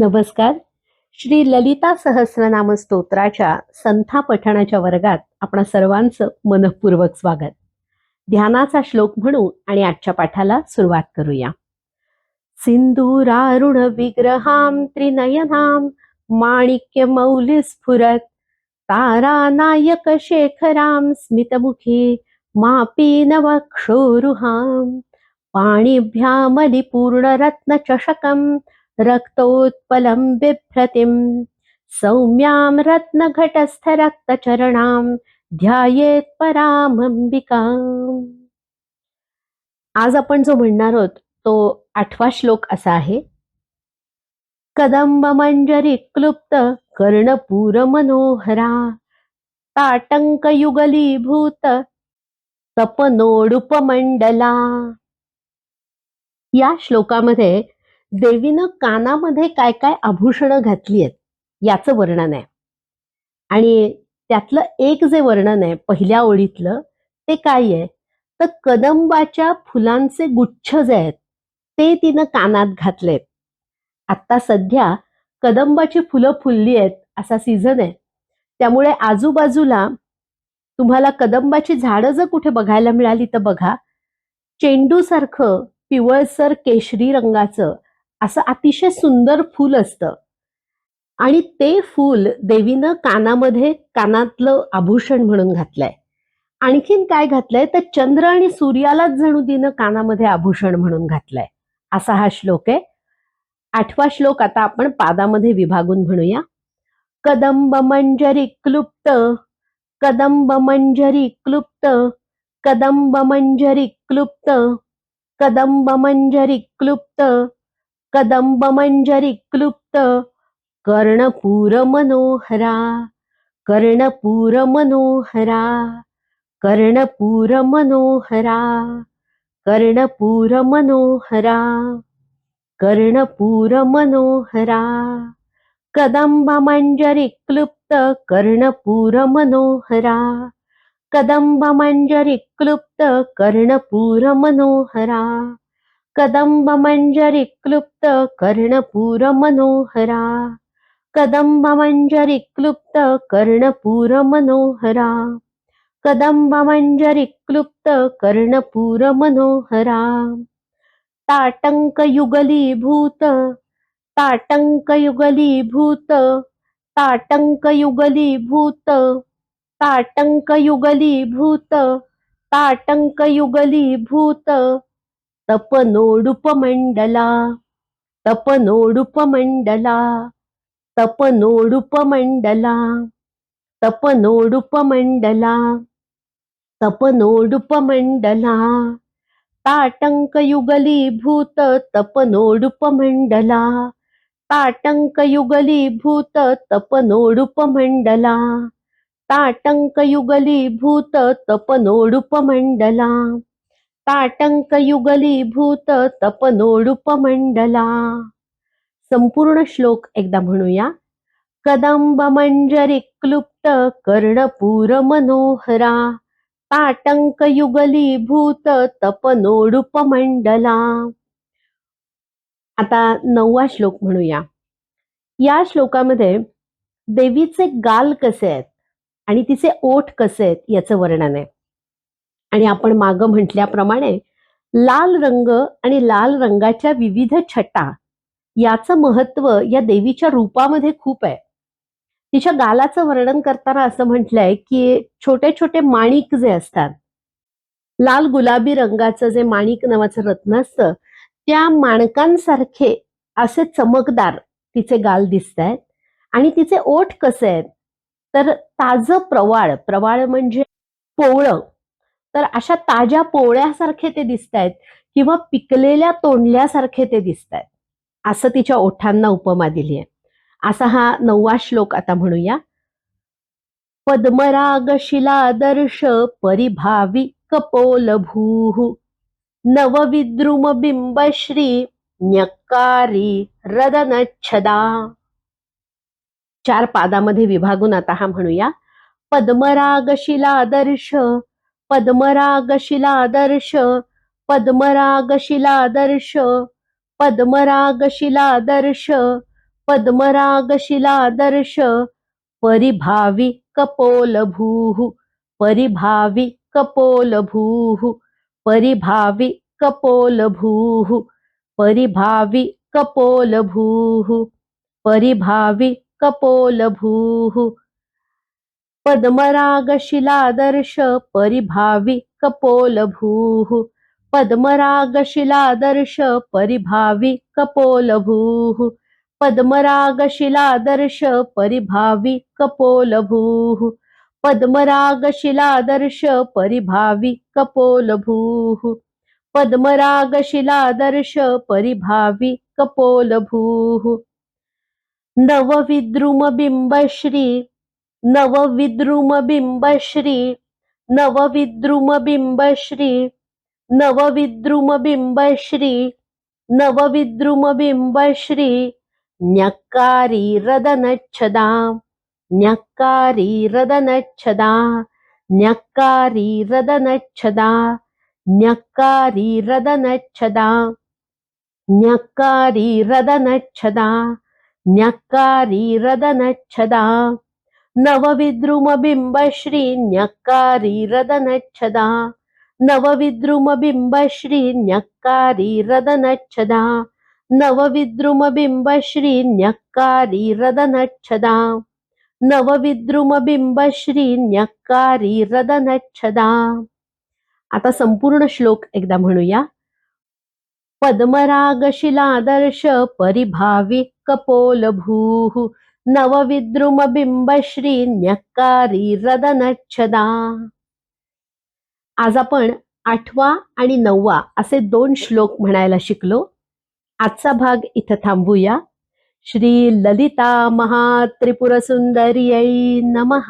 नमस्कार. श्री ललिता सहस्रनाम स्तोत्राच्या संथा पठणाच्या वर्गात आपणा सर्वांचं मनःपूर्वक स्वागत. ध्यानाचा श्लोक म्हणू आणि आजच्या पाठाला सुरुवात करूया. सिंदूरारुण विग्रहां त्रिनयनां माणिक्य मौली स्फुरत तारानायक शेखरां स्मितमुखे मापीनवक्षोरुहां पाणिभ्यामलिपूर्णरत्नचषकं रक्तोत्पलं बिभ्रतिं सौम्यां रत्नघटस्थरक्तचरणां ध्यायेत् परामंबिकाम्. आज आपण जो म्हणणार आहोत तो 8वा श्लोक असा आहे. कदंब मंजरी क्लुप्त कर्णपूर मनोहरा ताटंक युगलीभूत तपनोडुपमंडला. या श्लोकामध्ये देवीनं कानामध्ये काय काय आभूषणं घातली आहेत याचं वर्णन आहे. आणि त्यातलं एक जे वर्णन आहे पहिल्या ओळीतलं ते काय आहे तर कदंबाच्या फुलांचे गुच्छ जे आहेत ते तिनं कानात घातलेत. आता सध्या कदंबाची फुलं फुलली आहेत असा सीझन आहे, त्यामुळे आजूबाजूला तुम्हाला कदंबाची झाडं जर कुठे बघायला मिळाली तर बघा, चेंडू सारखं पिवळसर केशरी रंगाचं असं अतिशय सुंदर फूल असतं आणि ते फूल देवीनं कानामध्ये कानातलं आभूषण म्हणून घातलंय. आणखीन काय घातलंय तर चंद्र आणि सूर्यालाच जणू तिनं कानामध्ये आभूषण म्हणून घातलंय. असा हा श्लोक आहे. 8वा श्लोक आता आपण पादामध्ये विभागून म्हणूया. कदंब मंजरी क्लुप्त कदंब मंजरी क्लुप्त कदंब मंजरी क्लुप्त कदंब मंजरी क्लुप्त कदंब मंजरी क्लुप्त कर्णपूर मनोहरा कर्णपूर मनोहरा कर्णपूर मनोहरा कर्णपूर मनोहरा कर्णपूर मनोहरा कदंब मंजरी क्लुप्त कर्णपूर मनोहरा कदंब मंजरी क्लुप्त कर्णपूर मनोहरा कदंब मंजरी क्लुप्त कर्णपूर मनोहरा कदंब मंजरी क्लुप्त कर्णपूर मनोहरा कदंब मंजरी क्लुप्त कर्णपूर मनोहरा ताटंक युगलीभूत ताटंक युगलीभूत ताटंक युगलीभूत ताटंक युगलीभूत ताटंक युगलीभूत तपनोडुपमंडला तपनोडुपमंडला तपनोडुपमंडला तपनोडुपमंडला तपनोडुपमंडला ताटंक युगलीभूत तपनोडुपमंडला ताटंक युगलीभूत तपनोडुपमंडला ताटंक युगलीभूत तपनोडुपमंडला ताटंक युगलीभूत तपनोडुपमंडला. संपूर्ण श्लोक एकदा म्हणूया. कदंब मंजरी क्लुप्त कर्णपूर मनोहरा ताटंक युगलीभूत तपनोडुपमंडला. आता 9वा श्लोक म्हणूया. या श्लोकामध्ये देवीचे गाल कसे आहेत आणि तिचे ओठ कसे आहेत याचं वर्णन आहे. आणि आपण मागं म्हटल्याप्रमाणे लाल रंग आणि लाल रंगाच्या विविध छटा याचं महत्व या देवीच्या रूपामध्ये खूप आहे. तिच्या गालाचं वर्णन करताना असं म्हटलंय की छोटे छोटे माणिक जे असतात, लाल गुलाबी रंगाचं जे माणिक नावाचं रत्न असतं त्या माणकांसारखे असे चमकदार तिचे गाल दिसत आहेत. आणि तिचे ओठ कसे आहेत तर ताजं प्रवाळ प्रवाळ म्हणजे पोवळं, तर अशा ताज्या पोवळ्यासारखे ते दिसत आहेत किंवा पिकलेल्या तोंडल्यासारखे ते दिसत आहेत असं तिच्या ओठांना उपमा दिली आहे. असा हा 9वा श्लोक आता म्हणूया. पद्मराग शिलादर्श परिभावी कपोलभूः नवविद्रुम बिंबश्री न्यक्कारी रदनच्छदा. 4 पादामध्ये विभागून आता हा म्हणूया. पद्मराग शिलादर्श पद्मराग शिलादर्श पद्मराग शिलादर्श पद्मराग शिलादर्श पद्मरागशिलादर्श परिभावि कपोलभूः परिभावि कपोलभूः परिभावि कपोलभूः परिभावि कपोलभूः परिभावि कपोलभूः पद्मरागशिलादर्श परिभावि कपोलभूः पद्मरागशिलादर्श परिभावि कपोलभूः पद्मरागशिलादर्श परिभावि कपोलभूः पद्मरागशिलादर्श परिभावि कपोलभूः पद्मरागशिलादर्श परिभावि कपोलभूः नवविद्रुमबिम्बश्री नवविद्रुमबिम्बश्री नवविद्रुमबिम्बश्री नवविद्रुमबिम्बश्री नवविद्रुमबिम्बश्री न्यक्कारीरदनच्छदा न्यक्कारीरदनच्छदा न्यक्कारीरदनच्छदा न्यक्कारीरदनच्छदा न्यक्कारीरदनच्छदा न्यक्कारीरदनच्छदा नवविद्रुमबिम्बश्री न्यक्कारीरदनच्छदा नवविद्रुमबिम्बश्री न्यक्कारीरदनच्छदा नवविद्रुमबिम्बश्री न्यक्कारीरदनच्छदा नवविद्रुमबिम्बश्री न्यक्कारीरदनच्छदा. आता संपूर्ण श्लोक एकदा म्हणूया. पद्मरागशिलादर्श परिभावि कपोलभूः नवविद्रुमबिम्बश्री न्यक्कारीरदनच्छदा. आज आपण 8वा आणि 9वा असे 2 श्लोक म्हणायला शिकलो. आजचा भाग इथं थांबूया. श्री ललिता महात्रिपुरसुंदर्यै नमः.